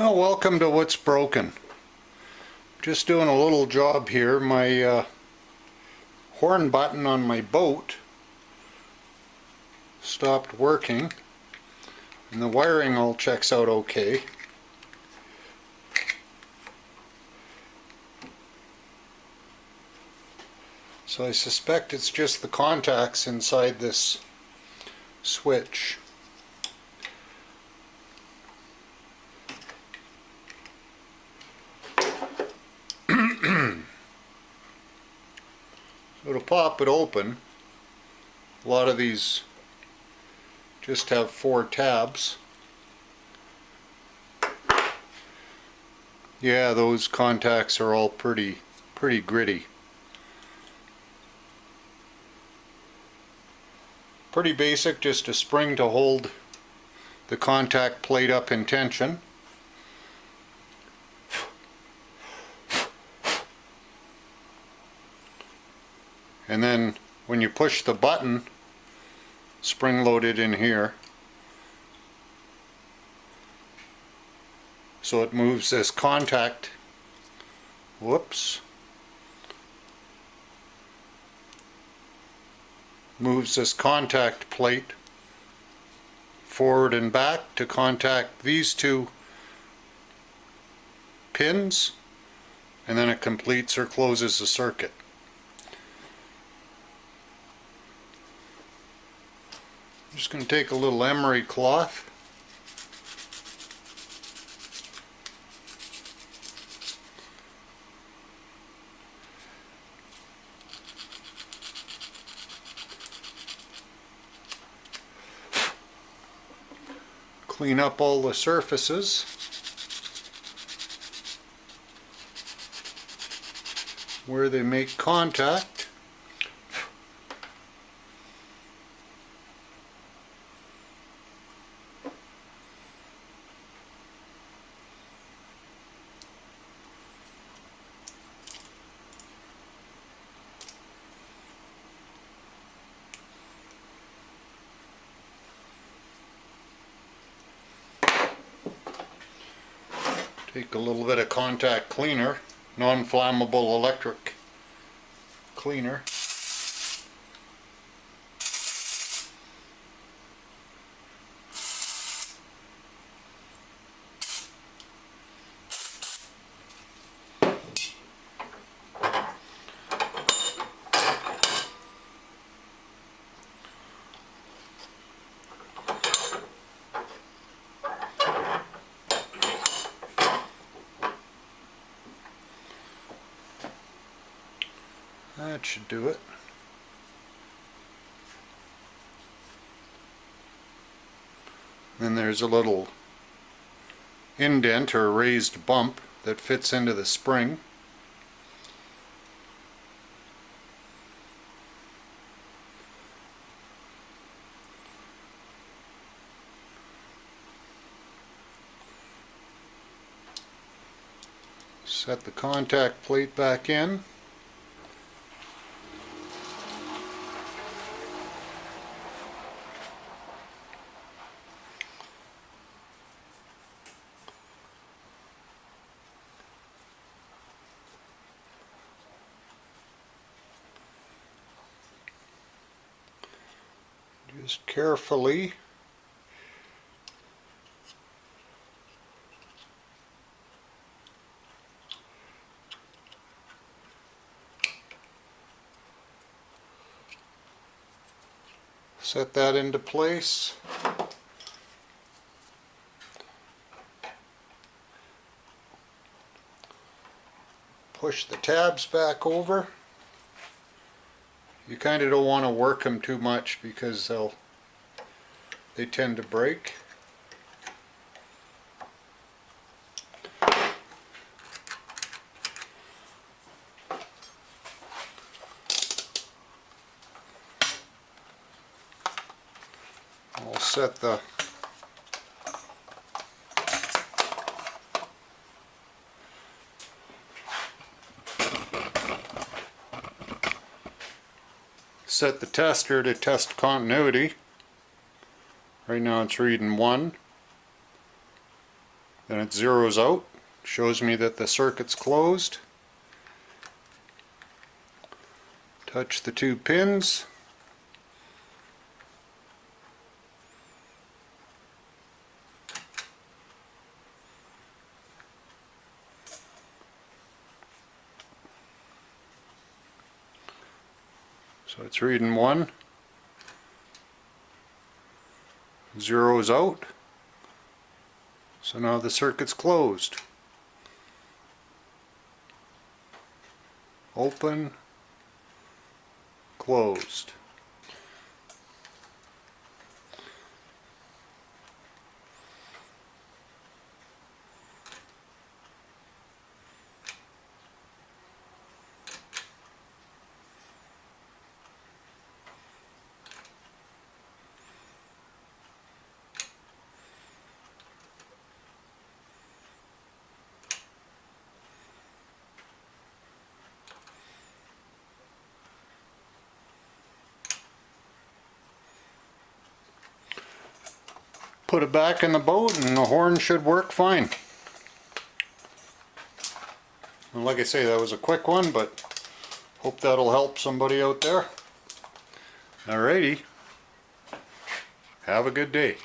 Well, welcome to What's Broken. Just doing a little job here. My horn button on my boat stopped working, and the wiring all checks out okay. So I suspect it's just the contacts inside this switch. So to pop it open, a lot of these just have 4 tabs. Yeah, those contacts are all pretty gritty. Pretty basic, just a spring to hold the contact plate up in tension. And then when you push the button, spring loaded in here, so it moves this contact, moves this contact plate forward and back to contact these 2 pins, and then it completes or closes the circuit. I'm just going to take a little emery cloth, clean up all the surfaces where they make contact. Take a little bit of contact cleaner, non-flammable electric cleaner. That should do it. Then there's a little indent or raised bump that fits into the spring. Set the contact plate back in. Just carefully set that into place. Push the tabs back over. You kind of don't want to work them too much because they tend to break. I'll set the tester to test continuity. Right now it's reading 1. Then it zeroes out, shows me that the circuit's closed. Touch the two pins. So it's reading 1, zeroes out, so now the circuit's closed. Open, closed. Put it back in the boat and the horn should work fine. And like I say, that was a quick one, but hope that'll help somebody out there. Alrighty. Have a good day.